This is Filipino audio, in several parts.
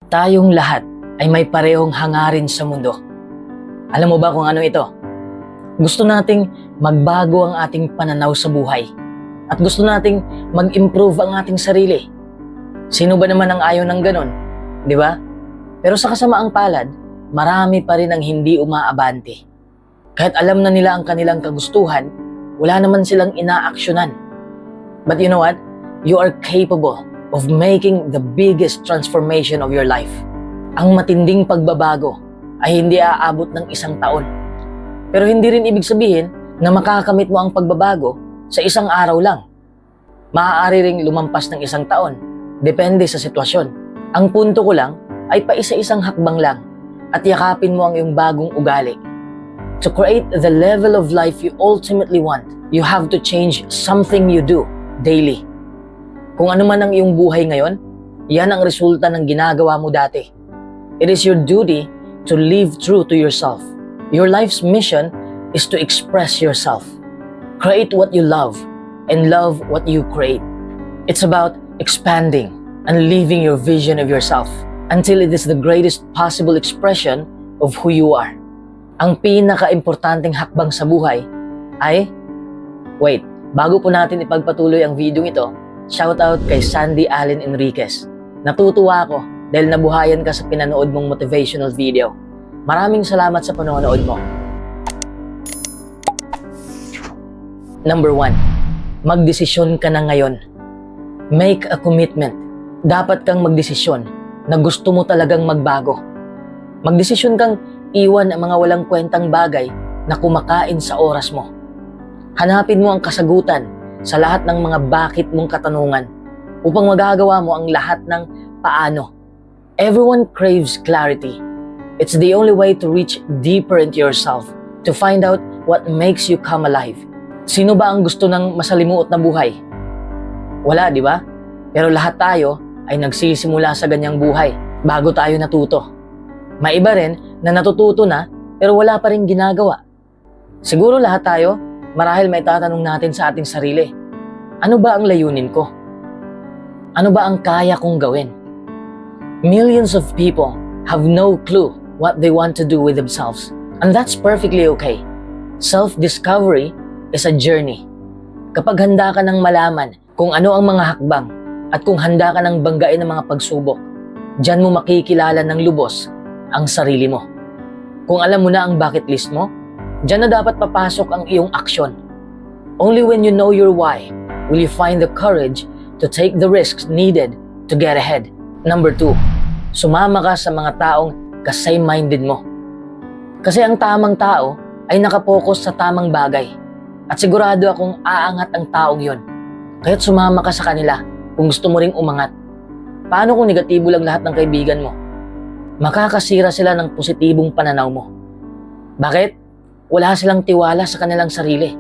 Tayong lahat ay may parehong hangarin sa mundo. Alam mo ba kung ano ito? Gusto nating magbago ang ating pananaw sa buhay. At gusto nating mag-improve ang ating sarili. Sino ba naman ang ayaw ng ganon? Di ba? Pero sa kasamaang palad, marami pa rin ang hindi umaabante. Kahit alam na nila ang kanilang kagustuhan, wala naman silang inaaksyonan. But you know what? You are capable of making the biggest transformation of your life. Ang matinding pagbabago ay hindi aabot ng 1 taon. Pero hindi rin ibig sabihin na makakamit mo ang pagbabago sa 1 araw lang. Maaari ring lumampas ng 1 taon. Depende sa sitwasyon. Ang punto ko lang ay paisa-isang hakbang lang at yakapin mo ang iyong bagong ugali. To create the level of life you ultimately want, you have to change something you do daily. Kung ano man ang iyong buhay ngayon, yan ang resulta ng ginagawa mo dati. It is your duty to live true to yourself. Your life's mission is to express yourself. Create what you love and love what you create. It's about expanding and living your vision of yourself until it is the greatest possible expression of who you are. Ang pinaka-importanting hakbang sa buhay ay... Wait, bago po natin ipagpatuloy ang video ito, shoutout kay Sandy Allen Enriquez. Natutuwa ako dahil nabuhayan ka sa pinanood mong motivational video. Maraming salamat sa panonood mo. Number 1, magdesisyon ka na ngayon. Make a commitment. Dapat kang magdesisyon na gusto mo talagang magbago. Magdesisyon kang iwan ang mga walang kwentang bagay na kumakain sa oras mo. Hanapin mo ang kasagutan sa lahat ng mga bakit mong katanungan upang magagawa mo ang lahat ng paano. Everyone craves clarity. It's the only way to reach deeper into yourself, to find out what makes you come alive. Sino ba ang gusto ng masalimuot na buhay? Wala, di ba? Pero lahat tayo ay nagsisimula sa ganyang buhay bago tayo natuto. May iba rin na natututo na pero wala pa rin ginagawa. Siguro lahat tayo, marahil may tatanong natin sa ating sarili, ano ba ang layunin ko? Ano ba ang kaya kong gawin? Millions of people have no clue what they want to do with themselves. And that's perfectly okay. Self-discovery is a journey. Kapag handa ka ng malaman kung ano ang mga hakbang at kung handa ka ng banggain ng mga pagsubok, diyan mo makikilala ng lubos ang sarili mo. Kung alam mo na ang bucket list mo, diyan na dapat papasok ang iyong aksyon. Only when you know your why will you find the courage to take the risks needed to get ahead. Number 2, sumama ka sa mga taong ka-same-minded mo. Kasi ang tamang tao ay nakapokus sa tamang bagay. At sigurado akong aangat ang taong yon. Kaya't sumama ka sa kanila kung gusto mo ring umangat. Paano kung negatibo lang lahat ng kaibigan mo? Makakasira sila ng positibong pananaw mo. Bakit? Wala silang tiwala sa kanilang sarili.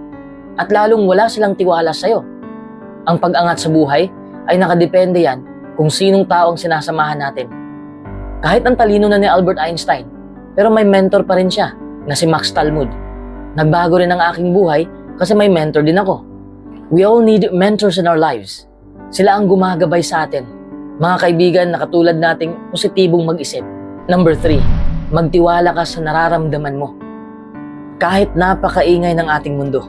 At lalong wala silang tiwala sa'yo. Ang pag-angat sa buhay ay nakadepende yan kung sinong tao ang sinasamahan natin. Kahit ang talino na ni Albert Einstein, pero may mentor pa rin siya na si Max Talmud. Nagbago rin ang aking buhay kasi may mentor din ako. We all need mentors in our lives. Sila ang gumagabay sa atin. Mga kaibigan na katulad nating positibong mag-isip. Number 3, magtiwala ka sa nararamdaman mo. Kahit napakaingay ng ating mundo,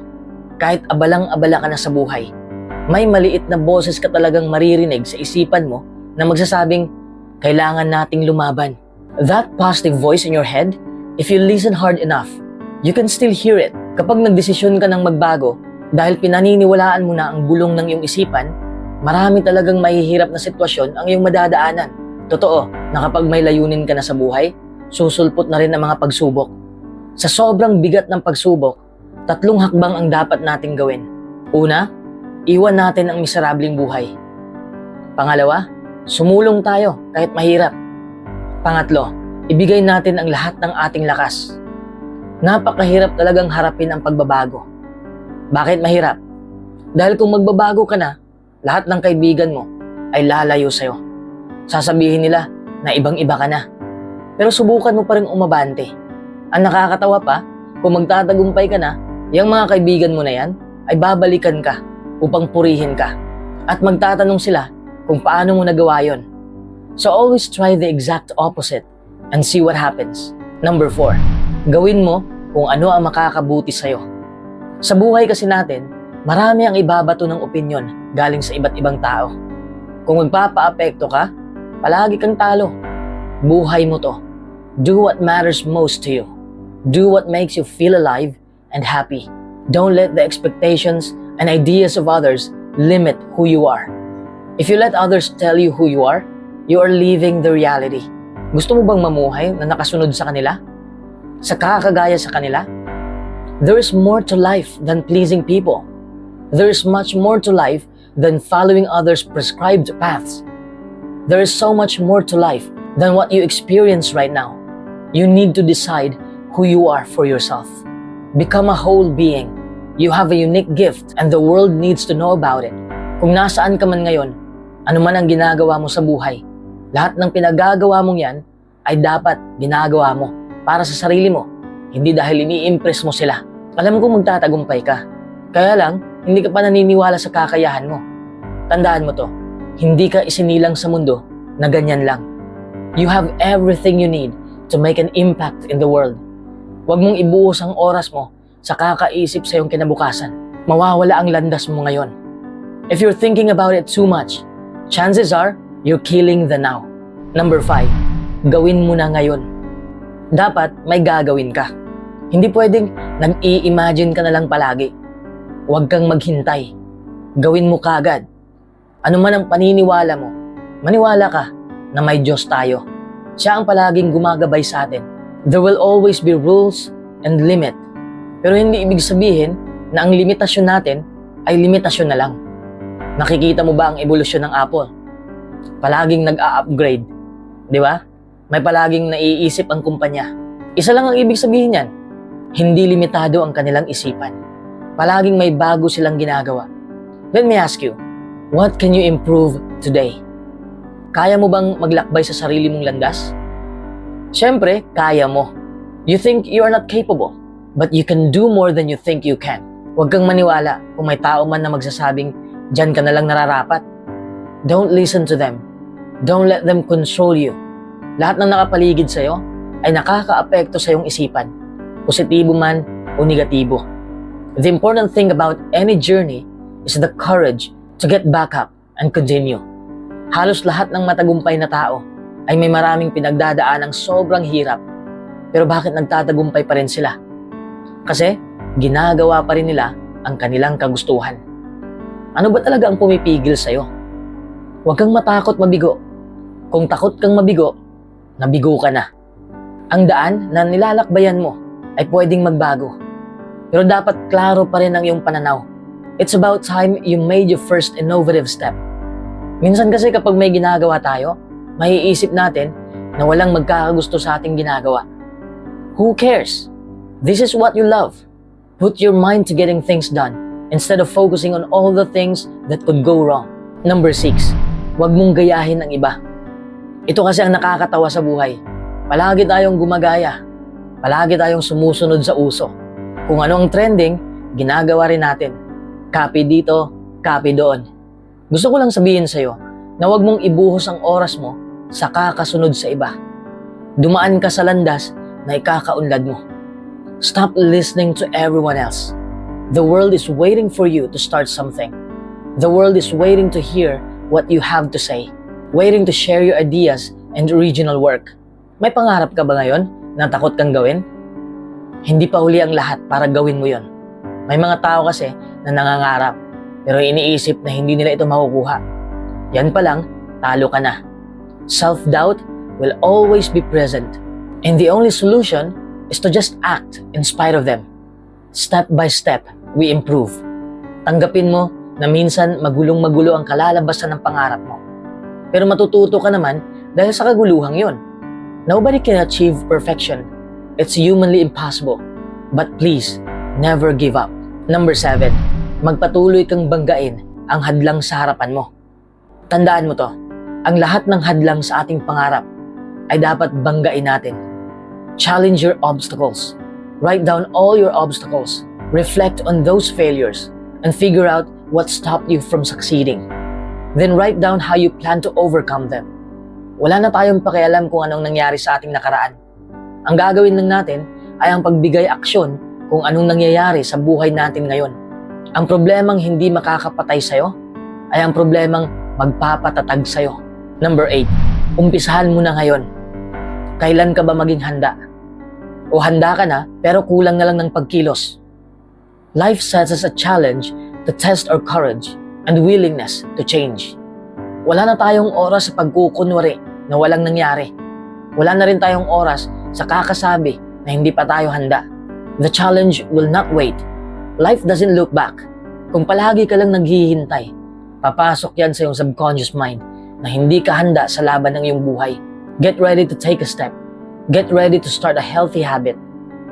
kahit abalang-abala ka na sa buhay, may maliit na boses ka talagang maririnig sa isipan mo na magsasabing, kailangan nating lumaban. That positive voice in your head, if you listen hard enough, you can still hear it. Kapag nagdesisyon ka ng magbago, dahil pinaniniwalaan mo na ang bulong ng iyong isipan, marami talagang mahihirap na sitwasyon ang iyong madadaanan. Totoo na kapag may layunin ka na sa buhay, susulpot na rin ang mga pagsubok. Sa sobrang bigat ng pagsubok, 3 hakbang ang dapat nating gawin. Una, iwan natin ang miserableng buhay. Pangalawa, sumulong tayo kahit mahirap. Pangatlo, ibigay natin ang lahat ng ating lakas. Napakahirap talagang harapin ang pagbabago. Bakit mahirap? Dahil kung magbabago ka na, lahat ng kaibigan mo ay lalayo sa'yo. Sasabihin nila na ibang-iba ka na. Pero subukan mo pa rin umabante. Ang nakakatawa pa, kung magtatagumpay ka na, yung mga kaibigan mo na yan ay babalikan ka upang purihin ka. At magtatanong sila kung paano mo nagawa yon. So always try the exact opposite and see what happens. Number 4, gawin mo kung ano ang makakabuti sa'yo. Sa buhay kasi natin, marami ang ibabato ng opinyon galing sa iba't ibang tao. Kung magpapaapekto ka, palagi kang talo. Buhay mo to. Do what matters most to you. Do what makes you feel alive and happy. Don't let the expectations and ideas of others limit who you are. If you let others tell you who you are living the reality. Gusto mo bang mamuhay na nakasunod sa kanila? Sa kakagaya sa kanila? There is more to life than pleasing people. There is much more to life than following others' prescribed paths. There is so much more to life than what you experience right now. You need to decide who you are for yourself. Become a whole being. You have a unique gift and the world needs to know about it. Kung nasaan ka man ngayon, ano man ang ginagawa mo sa buhay, lahat ng pinagagawa mong yan ay dapat ginagawa mo para sa sarili mo, hindi dahil ini-impress mo sila. Alam ko magtatagumpay ka, kaya lang hindi ka pa naniniwala sa kakayahan mo. Tandaan mo to, hindi ka isinilang sa mundo na ganyan lang. You have everything you need to make an impact in the world. Huwag mong ibuhos ang oras mo sa kakaisip sa iyong kinabukasan. Mawawala ang landas mo ngayon. If you're thinking about it too much, chances are you're killing the now. Number 5, gawin mo na ngayon. Dapat may gagawin ka. Hindi pwedeng nag-i-imagine ka na lang palagi. Huwag kang maghintay. Gawin mo kagad. Ano man ang paniniwala mo, maniwala ka na may Diyos tayo. Siya ang palaging gumagabay sa atin. There will always be rules and limit. Pero hindi ibig sabihin na ang limitasyon natin ay limitasyon na lang. Nakikita mo ba ang ebolusyon ng Apple? Palaging nag-a-upgrade. Di ba? May palaging naiisip ang kumpanya. Isa lang ang ibig sabihin yan. Hindi limitado ang kanilang isipan. Palaging may bago silang ginagawa. Let me ask you, what can you improve today? Kaya mo bang maglakbay sa sarili mong landas? Siyempre, kaya mo. You think you are not capable, but you can do more than you think you can. Huwag kang maniwala kung may tao man na magsasabing, diyan ka na lang nararapat. Don't listen to them. Don't let them control you. Lahat ng nakapaligid sa'yo ay nakakaapekto sa iyong isipan, positibo man o negatibo. The important thing about any journey is the courage to get back up and continue. Halos lahat ng matagumpay na tao ay may maraming pinagdadaan ng sobrang hirap. Pero bakit nagtatagumpay pa rin sila? Kasi ginagawa pa rin nila ang kanilang kagustuhan. Ano ba talaga ang pumipigil sa'yo? Huwag kang matakot mabigo. Kung takot kang mabigo, nabigo ka na. Ang daan na nilalakbayan mo ay pwedeng magbago. Pero dapat klaro pa rin ang iyong pananaw. It's about time you made your first innovative step. Minsan kasi kapag may ginagawa tayo, maiisip natin na walang magkakagusto sa ating ginagawa. Who cares? This is what you love. Put your mind to getting things done instead of focusing on all the things that could go wrong. Number 6, huwag mong gayahin ang iba. Ito kasi ang nakakatawa sa buhay. Palagi tayong gumagaya. Palagi tayong sumusunod sa uso. Kung ano ang trending, ginagawa rin natin. Copy dito, copy doon. Gusto ko lang sabihin sa'yo na huwag mong ibuhos ang oras mo sa kakasunod sa iba. Dumaan ka sa landas na ikakaunlad mo. Stop listening to everyone else. The world is waiting for you to start something. The world is waiting to hear what you have to say. Waiting to share your ideas and original work. May pangarap ka ba ngayon na takot kang gawin? Hindi pa huli ang lahat para gawin mo yon. May mga tao kasi na nangangarap pero iniisip na hindi nila ito makukuha. Yan pa lang, talo ka na. Self-doubt will always be present. And the only solution is to just act in spite of them. Step by step, we improve. Tanggapin mo na minsan magulong-magulo ang kalalabasan ng pangarap mo. Pero matututo ka naman dahil sa kaguluhang yon. Nobody can achieve perfection. It's humanly impossible. But please, never give up. Number 7, magpatuloy kang banggain ang hadlang sa harapan mo. Tandaan mo to, ang lahat ng hadlang sa ating pangarap ay dapat banggain natin. Challenge your obstacles. Write down all your obstacles. Reflect on those failures and figure out what stopped you from succeeding. Then write down how you plan to overcome them. Wala na tayong pakialam kung anong nangyari sa ating nakaraan. Ang gagawin lang natin ay ang pagbigay aksyon kung anong nangyayari sa buhay natin ngayon. Ang problemang hindi makakapatay sa'yo ay ang problemang magpapatatag sa'yo. Number 8, umpisahan mo na ngayon. Kailan ka ba maging handa? O handa ka na pero kulang na lang ng pagkilos. Life sets us a challenge to test our courage and willingness to change. Wala na tayong oras sa pagkukunwari na walang nangyari. Wala na rin tayong oras sa kakasabi na hindi pa tayo handa. The challenge will not wait. Life doesn't look back. Kung palagi ka lang naghihintay, papasok yan sa iyong subconscious mind na hindi ka handa sa laban ng iyong buhay. Get ready to take a step. Get ready to start a healthy habit.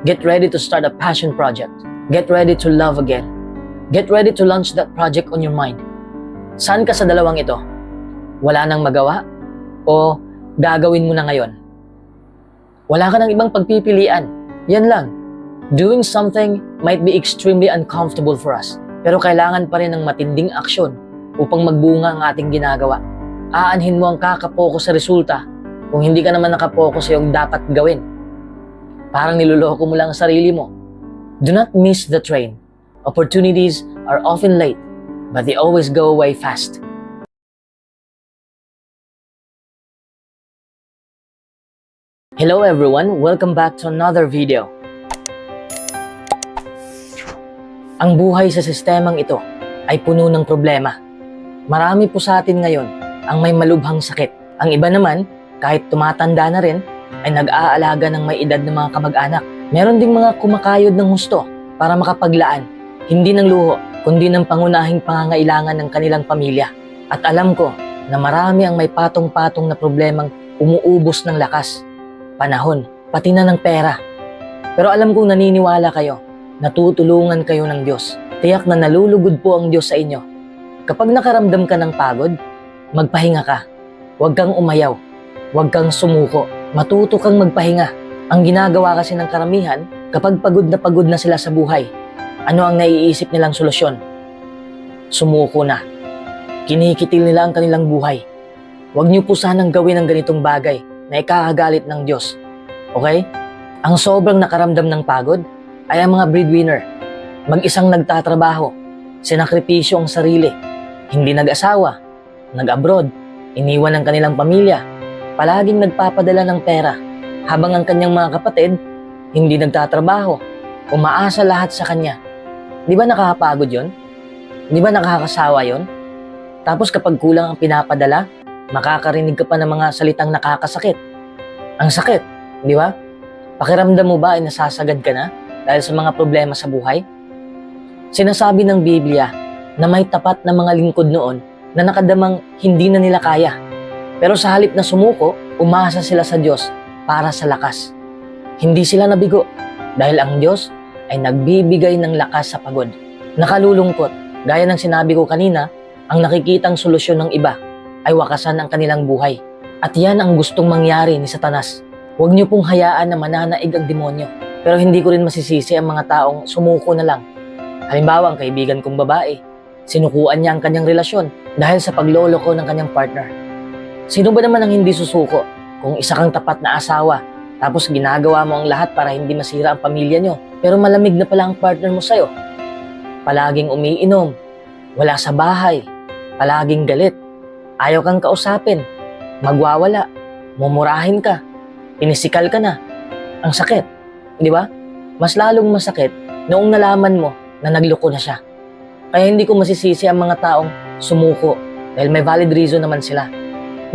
Get ready to start a passion project. Get ready to love again. Get ready to launch that project on your mind. Saan ka sa dalawang ito? Wala nang magawa? O gagawin mo na ngayon? Wala ka ng ibang pagpipilian. Yan lang. Doing something might be extremely uncomfortable for us, pero kailangan pa rin ng matinding aksyon upang magbunga ang ating ginagawa. Aanhin mo ang kakapokus sa resulta kung hindi ka naman nakapokus sa iyong dapat gawin. Parang niloloko mo lang ang sarili mo. Do not miss the train. Opportunities are often late, but they always go away fast. Hello everyone, welcome back to another video. Ang buhay sa sistemang ito ay puno ng problema. Marami po sa atin ngayon ang may malubhang sakit. Ang iba naman, kahit tumatanda na rin, ay nag-aalaga ng may edad ng mga kamag-anak. Meron ding mga kumakayod ng husto para makapaglaan, hindi ng luho, kundi ng pangunahing pangangailangan ng kanilang pamilya. At alam ko na marami ang may patong-patong na problemang umuubos ng lakas, panahon, pati na ng pera. Pero alam kong naniniwala kayo, natutulungan kayo ng Diyos. Tiyak na nalulugod po ang Diyos sa inyo. Kapag nakaramdam ka ng pagod, magpahinga ka. Huwag kang umayaw. Huwag kang sumuko. Matuto kang magpahinga. Ang ginagawa kasi ng karamihan, kapag pagod na sila sa buhay, ano ang naiisip nilang solusyon? Sumuko na. Kinikitil nila ang kanilang buhay. Huwag niyo po sanang gawin ang ganitong bagay na ikakagalit ng Diyos. Okay? Ang sobrang nakaramdam ng pagod ay ang mga breadwinner. Mag-isang nagtatrabaho, sinakripisyo ang sarili, hindi nag-asawa, nag-abroad, iniwan ang kanilang pamilya, palaging nagpapadala ng pera, habang ang kanyang mga kapatid, hindi nagtatrabaho, umaasa lahat sa kanya. Di ba nakakapagod yon? Di ba nakakasawa yon? Tapos kapag kulang ang pinapadala, makakarinig ka pa ng mga salitang nakakasakit. Ang sakit, di ba? Pakiramdam mo ba ay nasasagad ka na dahil sa mga problema sa buhay? Sinasabi ng Biblia na may tapat na mga lingkod noon na nakadamang hindi na nila kaya. Pero sa halip na sumuko, umasa sila sa Diyos para sa lakas. Hindi sila nabigo dahil ang Diyos ay nagbibigay ng lakas sa pagod. Nakalulungkot, gaya ng sinabi ko kanina, ang nakikitang solusyon ng iba ay wakasan ang kanilang buhay. At yan ang gustong mangyari ni Satanas. Huwag niyo pong hayaan na mananaig ang demonyo. Pero hindi ko rin masisisi ang mga taong sumuko na lang. Halimbawa, ang kaibigan kong babae, sinukuan niya ang kanyang relasyon dahil sa pagloloko ng kanyang partner. Sino ba naman ang hindi susuko kung isa kang tapat na asawa tapos ginagawa mo ang lahat para hindi masira ang pamilya niyo pero malamig na pala ang partner mo sa'yo? Palaging umiinom, wala sa bahay, palaging galit, ayaw kang kausapin, magwawala, mumurahin ka, pinisikal ka na. Ang sakit, di ba? Mas lalong masakit noong nalaman mo na nagloko na siya. Kaya hindi ko masisisi ang mga taong sumuko dahil may valid reason naman sila.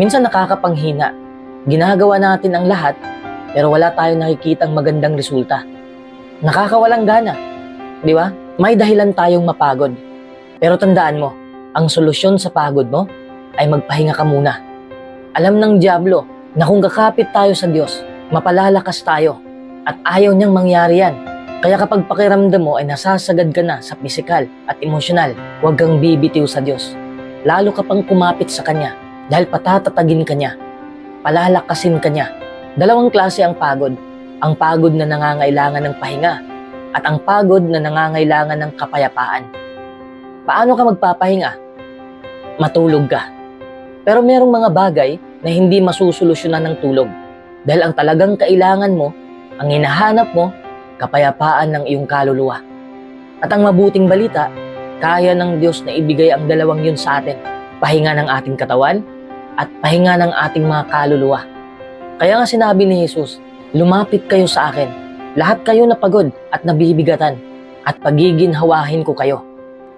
Minsan nakakapanghina. Ginagawa natin ang lahat pero wala tayong nakikitang magandang resulta. Nakakawalang gana, di ba? May dahilan tayong mapagod. Pero tandaan mo, ang solusyon sa pagod mo ay magpahinga ka muna. Alam ng dyablo na kung kakapit tayo sa Diyos, mapalalakas tayo at ayaw niyang mangyari yan. Kaya kapag pakiramdam mo ay nasasagad ka na sa pisikal at emosyonal, huwag kang bibitiw sa Diyos. Lalo ka pang kumapit sa Kanya dahil patatatagin ka niya, palalakasin ka niya. Dalawang klase ang pagod. Ang pagod na nangangailangan ng pahinga at ang pagod na nangangailangan ng kapayapaan. Paano ka magpapahinga? Matulog ka. Pero merong mga bagay na hindi masusolusyonan ng tulog. Dahil ang talagang kailangan mo, ang hinahanap mo, kapayapaan ng iyong kaluluwa. At ang mabuting balita, kaya ng Diyos na ibigay ang dalawang yun sa atin. Pahinga ng ating katawan at pahinga ng ating mga kaluluwa. Kaya nga sinabi ni Jesus, lumapit kayo sa akin, lahat kayo na pagod at nabibigatan, at pagiginhawahin ko kayo.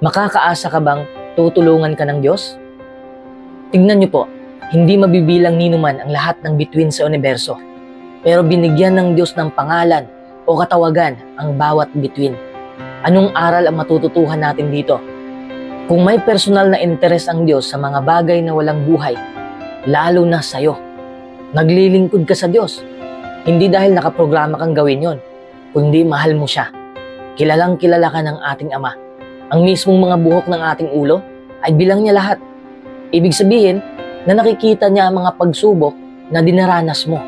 Makakaasa ka bang tutulungan ka ng Diyos? Tignan niyo po, hindi mabibilang ninuman ang lahat ng bituin sa universo. Pero binigyan ng Diyos ng pangalan o katawagan ang bawat bituin. Anong aral ang matututuhan natin dito? Kung may personal na interes ang Diyos sa mga bagay na walang buhay, lalo na sa'yo, naglilingkod ka sa Diyos. Hindi dahil nakaprograma kang gawin yon, kundi mahal mo siya. Kilalang kilala ka ng ating Ama. Ang mismong mga buhok ng ating ulo ay bilang niya lahat. Ibig sabihin na nakikita niya ang mga pagsubok na dinaranas mo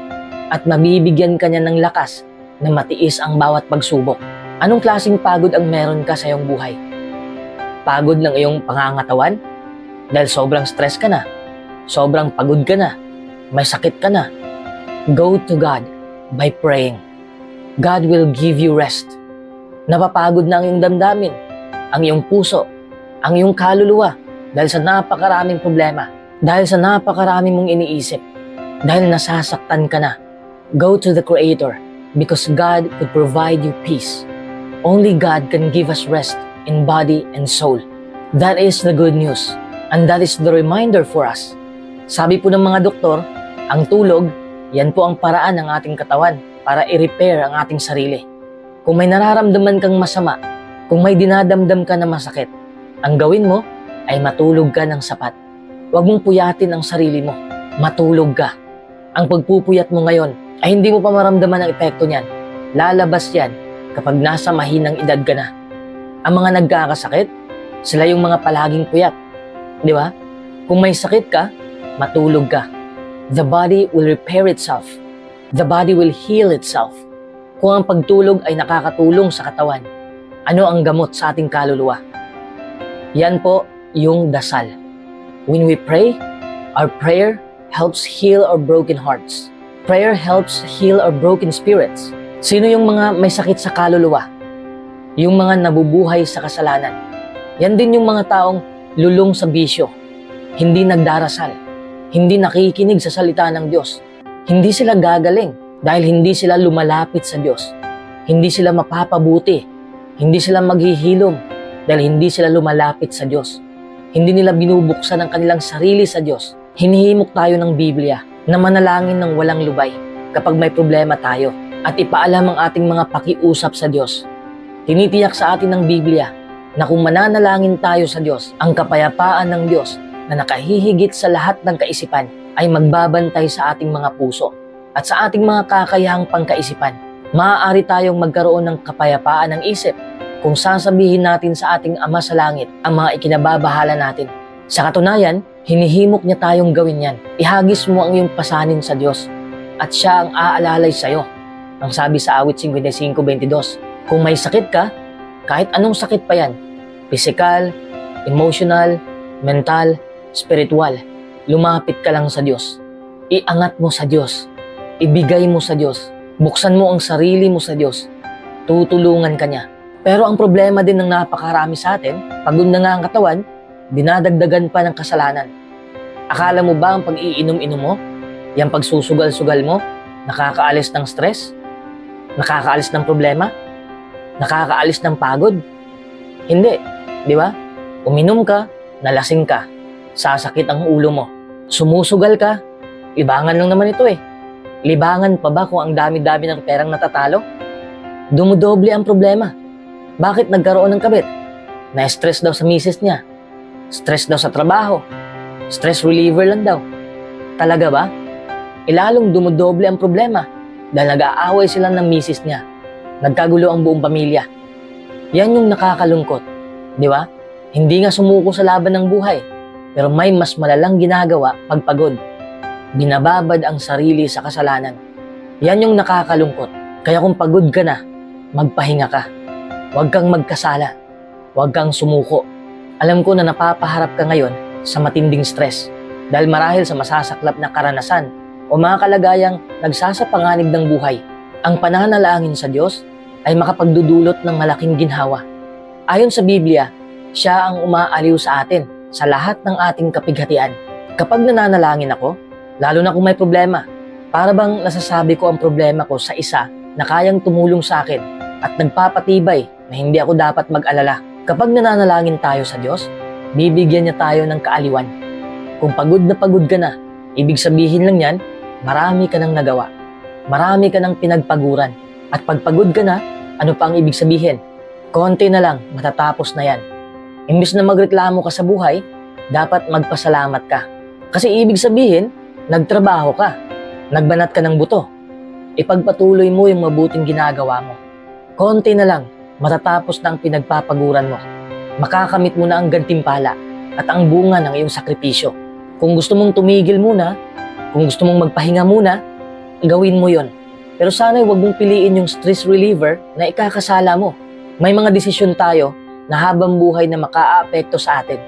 at mabibigyan ka niya ng lakas na matiis ang bawat pagsubok. Anong klaseng pagod ang meron ka sa iyong buhay? Pagod ng iyong pangangatawan? Dahil sobrang stress ka na, sobrang pagod ka na, may sakit ka na. Go to God by praying. God will give you rest. Napapagod na ang iyong damdamin, ang iyong puso, ang iyong kaluluwa dahil sa napakaraming problema, dahil sa napakaraming mong iniisip, dahil nasasaktan ka na. Go to the Creator because God could provide you peace. Only God can give us rest in body and soul. That is the good news and that is the reminder for us. Sabi po ng mga doktor, ang tulog, yan po ang paraan ng ating katawan para i-repair ang ating sarili. Kung may nararamdaman kang masama, kung may dinadamdam ka na masakit, ang gawin mo ay matulog ka ng sapat. Huwag mong puyatin ang sarili mo. Matulog ka. Ang pagpupuyat mo ngayon ay hindi mo pa maramdaman ang epekto niyan. Lalabas yan kapag nasa mahinang edad ka na. Ang mga nagkakasakit, sila yung mga palaging puyat. Di ba? Kung may sakit ka, matulog ka. The body will repair itself. The body will heal itself. Kung ang pagtulog ay nakakatulong sa katawan, ano ang gamot sa ating kaluluwa? Yan po yung dasal. When we pray, our prayer helps heal our broken hearts. Prayer helps heal our broken spirits. Sino yung mga may sakit sa kaluluwa? Yung mga nabubuhay sa kasalanan. Yan din yung mga taong lulong sa bisyo. Hindi nagdarasal. Hindi nakikinig sa salita ng Diyos. Hindi sila gagaling dahil hindi sila lumalapit sa Diyos. Hindi sila mapapabuti. Hindi sila maghihilom dahil hindi sila lumalapit sa Diyos. Hindi nila binubuksan ang kanilang sarili sa Diyos. Hinihimok tayo ng Biblia na manalangin ng walang lubay kapag may problema tayo at ipaalam ang ating mga pakiusap sa Diyos. Tinitiyak sa atin ng Biblia na kung mananalangin tayo sa Diyos, ang kapayapaan ng Diyos na nakahihigit sa lahat ng kaisipan ay magbabantay sa ating mga puso at sa ating mga kakayahang pangkaisipan. Maaari tayong magkaroon ng kapayapaan ng isip kung sasabihin natin sa ating Ama sa Langit ang mga ikinababahala natin. Sa katunayan, hinihimok niya tayong gawin yan. Ihagis mo ang iyong pasanin sa Diyos at siya ang aalalay sa iyo. Ang sabi sa awit 55:22, kung may sakit ka, kahit anong sakit pa yan, physical, emotional, mental, spiritual, lumapit ka lang sa Diyos. Iangat mo sa Diyos. Ibigay mo sa Diyos. Buksan mo ang sarili mo sa Diyos. Tutulungan ka niya. Pero ang problema din ng napakarami sa atin, pagod na nga ang katawan, dinadagdagan pa ng kasalanan. Akala mo ba ang pag-iinom-inom mo, yung pagsusugal-sugal mo, nakakaalis ng stress? Nakakaalis ng problema? Nakakaalis ng pagod? Hindi, di ba? Uminom ka, nalasing ka, sasakit ang ulo mo. Sumusugal ka, libangan lang naman ito eh. Libangan pa ba kung ang dami-dami ng perang natatalo? Dumudoble ang problema. Bakit nagkaroon ng kabit? Na-stress daw sa misis niya. Stress daw sa trabaho. Stress reliever lang daw. Talaga ba? Ilalong dumudoble ang problema dahil nag-aaway sila ng misis niya. Nagkagulo ang buong pamilya. Yan yung nakakalungkot. Di ba? Hindi nga sumuko sa laban ng buhay, pero may mas malalang ginagawa pag pagod. Binababad ang sarili sa kasalanan. Yan yung nakakalungkot. Kaya kung pagod ka na, magpahinga ka. Huwag kang magkasala. Huwag kang sumuko. Alam ko na napapaharap ka ngayon sa matinding stress. Dahil marahil sa masasaklap na karanasan o mga kalagayang nagsasapanganib ng buhay, ang pananalangin sa Diyos ay makapagdudulot ng malaking ginhawa. Ayon sa Biblia, siya ang umaaliw sa atin sa lahat ng ating kapighatian. Kapag nananalangin ako, lalo na kung may problema, para bang nasasabi ko ang problema ko sa isa na kayang tumulong sa akin at nagpapatibay na hindi ako dapat mag-alala. Kapag nananalangin tayo sa Diyos, bibigyan niya tayo ng kaaliwan. Kung pagod ka na, ibig sabihin lang yan, marami ka nang nagawa. Marami ka nang pinagpaguran. At pag pagod ka na, ano pa ang ibig sabihin? Konti na lang, matatapos na yan. Imbis na magreklamo ka sa buhay, dapat magpasalamat ka. Kasi ibig sabihin, nagtrabaho ka. Nagbanat ka ng buto. Ipagpatuloy mo yung mabuting ginagawa mo. Konti na lang, matatapos na ang pinagpapaguran mo. Makakamit mo na ang gantimpala at ang bunga ng iyong sakripisyo. Kung gusto mong tumigil muna, kung gusto mong magpahinga muna, gawin mo yon. Pero sana'y huwag mong piliin yung stress reliever na ikakasala mo. May mga desisyon tayo na habang buhay na makaaapekto sa atin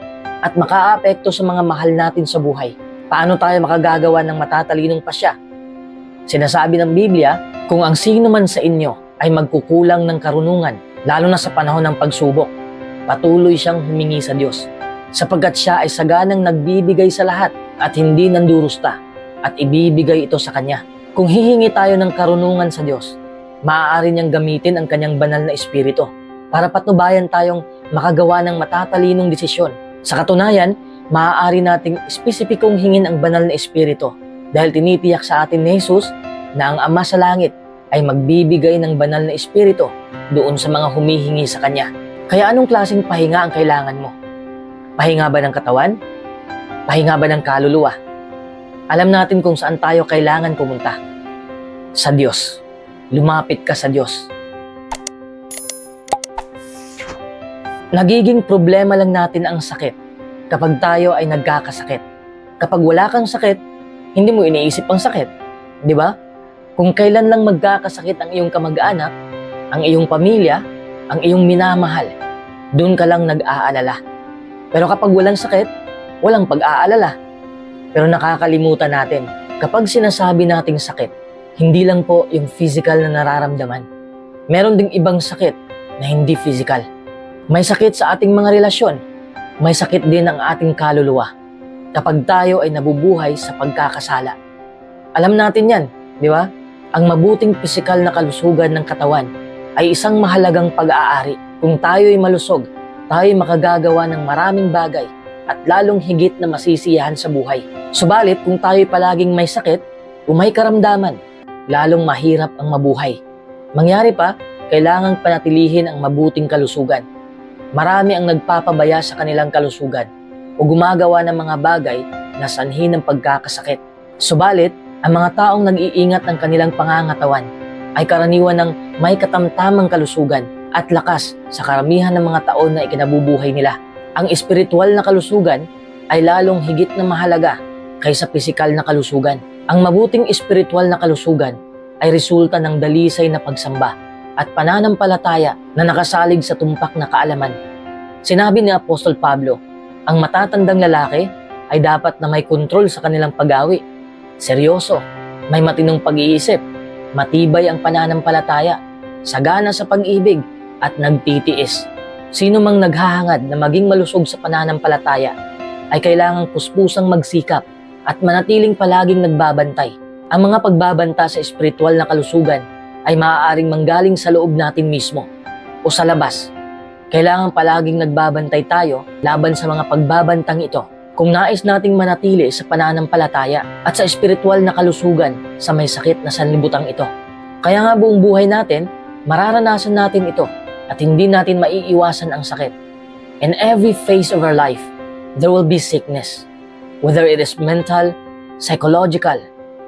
at makaaapekto sa mga mahal natin sa buhay. Paano tayo makagagawa ng matatalinong pasya? Sinasabi ng Biblia, kung ang sino man sa inyo ay magkukulang ng karunungan, lalo na sa panahon ng pagsubok, patuloy siyang humingi sa Diyos. Sapagkat siya ay saganang nagbibigay sa lahat at hindi nandurusta at ibibigay ito sa Kanya. Kung hihingi tayo ng karunungan sa Diyos, maaari niyang gamitin ang Kanyang banal na Espiritu para patnubayan tayong makagawa ng matatalinong desisyon. Sa katunayan, maaari nating espesipikong hingin ang banal na Espiritu dahil tinitiyak sa atin ni Jesus na ang Ama sa Langit ay magbibigay ng banal na Espiritu doon sa mga humihingi sa Kanya. Kaya anong klaseng pahinga ang kailangan mo? Pahinga ba ng katawan? Pahinga ba ng kaluluwa? Alam natin kung saan tayo kailangan pumunta. Sa Diyos. Lumapit ka sa Diyos. Nagiging problema lang natin ang sakit kapag tayo ay nagkakasakit. Kapag wala kang sakit, hindi mo iniisip ang sakit. Di ba? Kung kailan lang magkakasakit ang iyong kamag-anak, ang iyong pamilya, ang iyong minamahal, doon ka lang nag-aalala. Pero kapag walang sakit, walang pag-aalala. Pero nakakalimutan natin, kapag sinasabi nating sakit, hindi lang po yung physical na nararamdaman. Meron ding ibang sakit na hindi physical. May sakit sa ating mga relasyon. May sakit din ang ating kaluluwa kapag tayo ay nabubuhay sa pagkakasala. Alam natin yan, di ba? Ang mabuting pisikal na kalusugan ng katawan ay isang mahalagang pag-aari. Kung tayo ay malusog, tayo ay makagagawa ng maraming bagay at lalong higit na masisiyahan sa buhay. Subalit, kung tayo ay palaging may sakit o may karamdaman, lalong mahirap ang mabuhay. Mangyari pa, kailangang panatilihin ang mabuting kalusugan. Marami ang nagpapabaya sa kanilang kalusugan o gumagawa ng mga bagay na sanhi ng pagkakasakit. Subalit, ang mga taong nag-iingat ng kanilang pangangatawan ay karaniwan ng may katamtamang kalusugan at lakas sa karamihan ng mga taon na ikinabubuhay nila. Ang espiritual na kalusugan ay lalong higit na mahalaga kaysa pisikal na kalusugan. Ang mabuting espiritual na kalusugan ay resulta ng dalisay na pagsamba at pananampalataya na nakasalig sa tumpak na kaalaman. Sinabi ni Apostol Pablo, ang matatandang lalaki ay dapat na may kontrol sa kanilang pag-awi. Seryoso, may matinong pag-iisip, matibay ang pananampalataya, sagana sa pag-ibig at nagtitiis. Sino mang naghahangad na maging malusog sa pananampalataya ay kailangang puspusang magsikap at manatiling palaging nagbabantay. Ang mga pagbabanta sa espiritual na kalusugan ay maaaring manggaling sa loob natin mismo o sa labas. Kailangan palaging nagbabantay tayo laban sa mga pagbabantang ito kung nais nating manatili sa pananampalataya at sa espiritual na kalusugan sa may sakit na sanlibutan ito. Kaya nga buong buhay natin, mararanasan natin ito at hindi natin maiiwasan ang sakit. In every phase of our life, there will be sickness. Whether it is mental, psychological,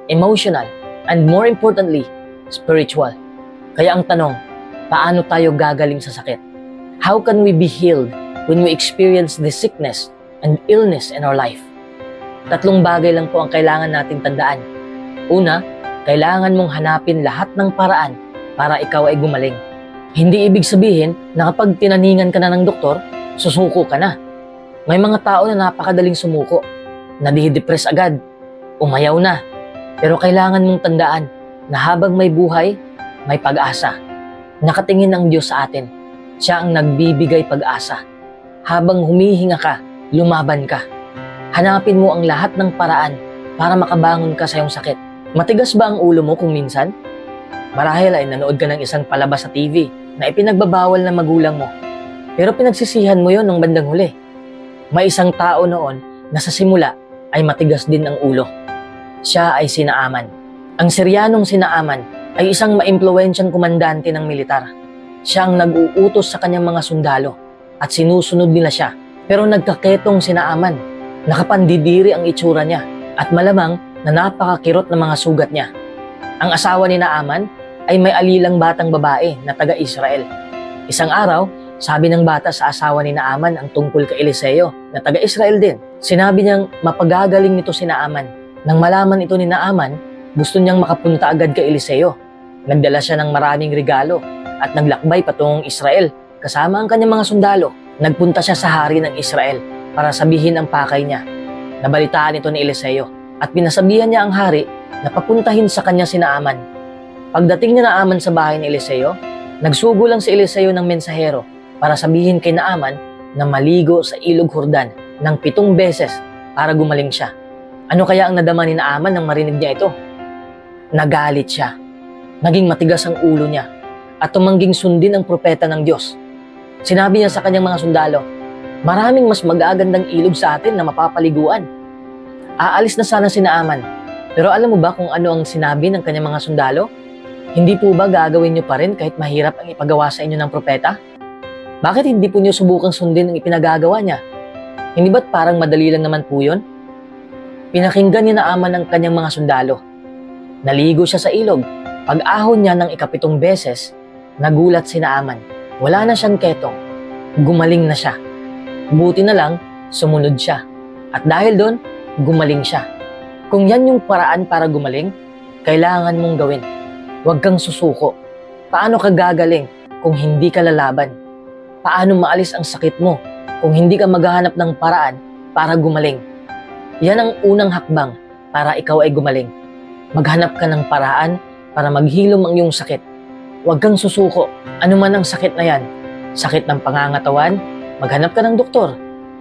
emotional, and more importantly, spiritual. Kaya ang tanong, paano tayo gagaling sa sakit? How can we be healed when we experience this sickness and illness in our life? Tatlong bagay lang po ang kailangan natin tandaan. Una, kailangan mong hanapin lahat ng paraan para ikaw ay gumaling. Hindi ibig sabihin na kapag tinaningan ka na ng doktor, susuko ka na. May mga tao na napakadaling sumuko. nadidepress agad, umayaw na. Pero kailangan mong tandaan na habang may buhay, may pag-asa. Nakatingin ang Diyos sa atin. Siya ang nagbibigay pag-asa. Habang humihinga ka, lumaban ka. Hanapin mo ang lahat ng paraan para makabangon ka sa iyong sakit. Matigas ba ang ulo mo kung minsan? Marahil ay nanood ka ng isang palabas sa TV na ipinagbabawal ng magulang mo. Pero pinagsisihan mo yon ng bandang huli. May isang tao noon na sa simula ay matigas din ang ulo. Siya ay si Naaman. Ang Siryanong si Naaman ay isang maimpluwensyang komandante ng militar. Siya ang nag-uutos sa kanyang mga sundalo at sinusunod nila siya. Pero nagkaketong si Naaman. Nakapandidiri ang itsura niya at malamang na napakakirot ng mga sugat niya. Ang asawa ni Naaman ay may alilang batang babae na taga-Israel. Isang araw, sabi ng bata sa asawa ni Naaman ang tungkol kay Eliseo na taga-Israel din. Sinabi niyang mapagagaling nito si Naaman. Nang malaman ito ni Naaman, gusto niyang makapunta agad kay Eliseo. Nagdala siya ng maraming regalo at naglakbay patungong Israel kasama ang kanyang mga sundalo. Nagpunta siya sa hari ng Israel para sabihin ang pakay niya. Nabalitaan ito ni Eliseo at pinasabihan niya ang hari na papuntahin sa kanya si Naaman. Pagdating ni Naaman sa bahay ni Eliseo, nagsugo lang si Eliseo ng mensahero para sabihin kay Naaman na maligo sa ilog Jordan ng 7 beses para gumaling siya. Ano kaya ang nadama ni Naaman nang marinig niya ito? Nagalit siya. Naging matigas ang ulo niya at tumangging sundin ang propeta ng Diyos. Sinabi niya sa kanyang mga sundalo, maraming mas magagandang ilog sa atin na mapapaliguan. Aalis na sana si Naaman. Pero alam mo ba kung ano ang sinabi ng kanyang mga sundalo? Hindi po ba gagawin niyo pa rin kahit mahirap ang ipagawa sa inyo ng propeta? Bakit hindi po niyo subukang sundin ang ipinagagawa niya? Hindi ba't parang madali lang naman po yun? Pinakinggan ni Naaman ang kanyang mga sundalo. Naligo siya sa ilog. Pag-ahon niya ng 7 beses, nagulat si Naaman. Wala na siyang ketong. Gumaling na siya. Buti na lang, sumunod siya. At dahil doon, gumaling siya. Kung yan yung paraan para gumaling, kailangan mong gawin. Huwag kang susuko. Paano ka gagaling kung hindi ka lalaban? Paano maalis ang sakit mo kung hindi ka maghahanap ng paraan para gumaling? Yan ang unang hakbang para ikaw ay gumaling. Maghanap ka ng paraan para maghilom ang iyong sakit. Huwag kang susuko. Ano man ang sakit na yan. Sakit ng pangangatawan, maghanap ka ng doktor.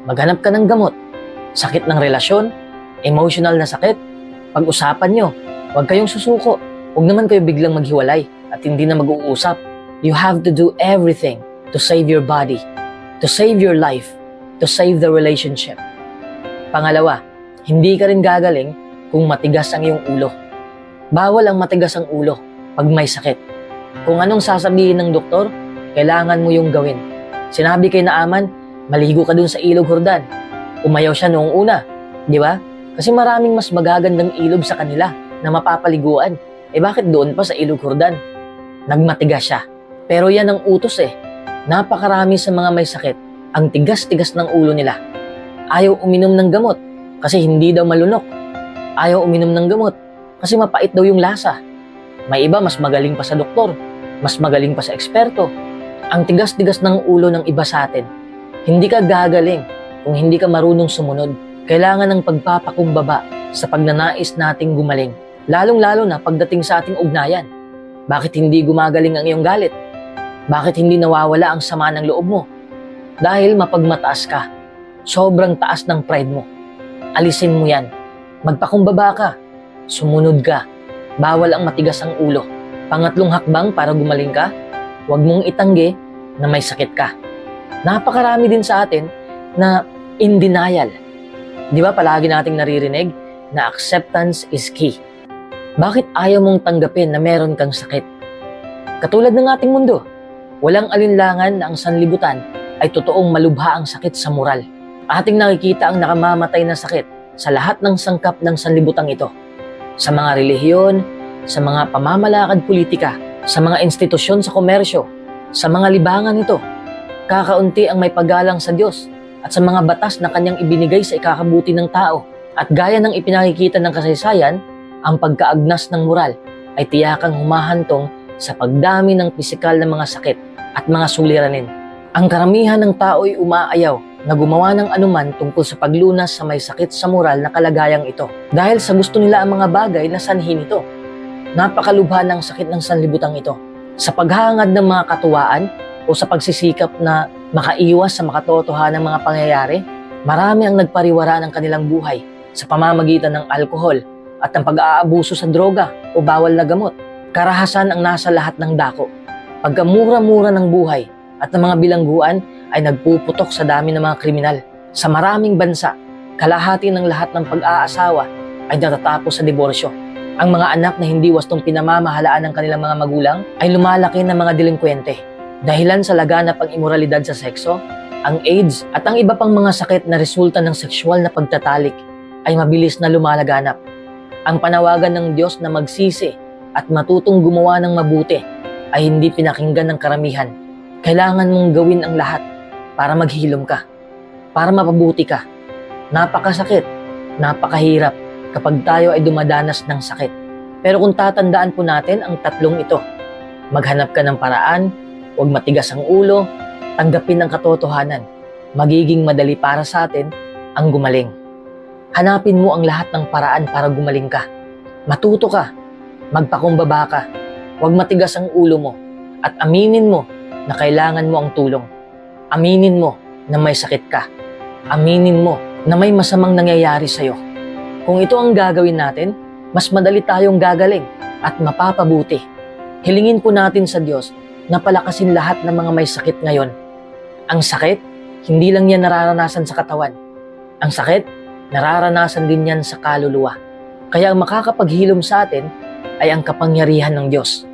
Maghanap ka ng gamot. Sakit ng relasyon, emotional na sakit. Pag-usapan nyo, huwag kayong susuko. Huwag naman kayo biglang maghiwalay at hindi na mag-uusap. You have to do everything to save your body, to save your life, to save the relationship. Pangalawa, hindi ka rin gagaling kung matigas ang iyong ulo. Bawal ang matigas ang ulo pag may sakit. Kung anong sasabihin ng doktor, kailangan mo yung gawin. Sinabi kay Naaman, maligo ka dun sa ilog Jordan. Umayaw siya noong una, di ba? Kasi maraming mas magagandang ilog sa kanila na mapapaliguan. Bakit doon pa sa ilog Jordan? Nagmatigas siya. Pero yan ang utos Napakarami sa mga may sakit, ang tigas-tigas ng ulo nila. Ayaw uminom ng gamot kasi hindi daw malunok. Ayaw uminom ng gamot kasi mapait daw yung lasa. May iba mas magaling pa sa doktor, mas magaling pa sa eksperto. Ang tigas-tigas ng ulo ng iba sa atin. Hindi ka gagaling kung hindi ka marunong sumunod. Kailangan ng pagpapakumbaba sa pagnanais nating gumaling. Lalong-lalo na pagdating sa ating ugnayan. Bakit hindi gumagaling ang iyong galit? Bakit hindi nawawala ang sama ng loob mo? Dahil mapagmataas ka. Sobrang taas ng pride mo. Alisin mo yan. Magpakumbaba ka. Sumunod ka. Bawal ang matigas ang ulo. Pangatlong hakbang para gumaling ka, huwag mong itanggi na may sakit ka. Napakarami din sa atin na in denial. Di ba palagi nating naririnig na acceptance is key? Bakit ayaw mong tanggapin na meron kang sakit? Katulad ng ating mundo, walang alinlangan na ang sanlibutan ay totoong malubha ang sakit sa moral. Ating nakikita ang nakamamatay na sakit sa lahat ng sangkap ng sanlibutang ito. Sa mga relihiyon, sa mga pamamalakad politika, sa mga institusyon sa komersyo, sa mga libangan ito. Kakaunti ang may paggalang sa Diyos at sa mga batas na kanyang ibinigay sa ikakabuti ng tao. At gaya ng ipinakikita ng kasaysayan, ang pagkaagnas ng moral ay tiyakang humahantong sa pagdami ng pisikal na mga sakit at mga suliranin. Ang karamihan ng tao ay umaayaw na gumawa ng anuman tungkol sa paglunas sa may sakit sa moral na kalagayang ito. Dahil sa gusto nila ang mga bagay na sanhi nito. Napakalubha ng sakit ng sanlibutang ito. Sa paghahangad ng mga katuwaan o sa pagsisikap na makaiwas sa makatotohanan ng mga pangyayari, marami ang nagpariwara ng kanilang buhay sa pamamagitan ng alkohol at ng pag-aabuso sa droga o bawal na gamot. Karahasan ang nasa lahat ng dako. Pagkamura-mura ng buhay at ng mga bilangguan ay nagpuputok sa dami ng mga kriminal. Sa maraming bansa, kalahati ng lahat ng pag-aasawa ay natatapos sa diborsyo. Ang mga anak na hindi wastong pinamamahalaan ng kanilang mga magulang ay lumalaki ng mga delinkwente. Dahilan sa laganap ang imoralidad sa sekso, ang AIDS at ang iba pang mga sakit na resulta ng sexual na pagtatalik ay mabilis na lumalaganap. Ang panawagan ng Diyos na magsisi at matutong gumawa ng mabuti ay hindi pinakinggan ng karamihan. Kailangan mong gawin ang lahat para maghilom ka, para mapabuti ka. Napakasakit, napakahirap kapag tayo ay dumadanas ng sakit. Pero kung tatandaan po natin ang tatlong ito, maghanap ka ng paraan, huwag matigas ang ulo, tanggapin ang katotohanan, magiging madali para sa atin ang gumaling. Hanapin mo ang lahat ng paraan para gumaling ka. Matuto ka, magpakumbaba ka, huwag matigas ang ulo mo, at aminin mo na kailangan mo ang tulong. Aminin mo na may sakit ka. Aminin mo na may masamang nangyayari sa'yo. Kung ito ang gagawin natin, mas madali tayong gagaling at mapapabuti. Hilingin po natin sa Diyos na palakasin lahat ng mga may sakit ngayon. Ang sakit, hindi lang yan nararanasan sa katawan. Ang sakit, nararanasan din yan sa kaluluwa. Kaya ang makakapaghilom sa atin ay ang kapangyarihan ng Diyos.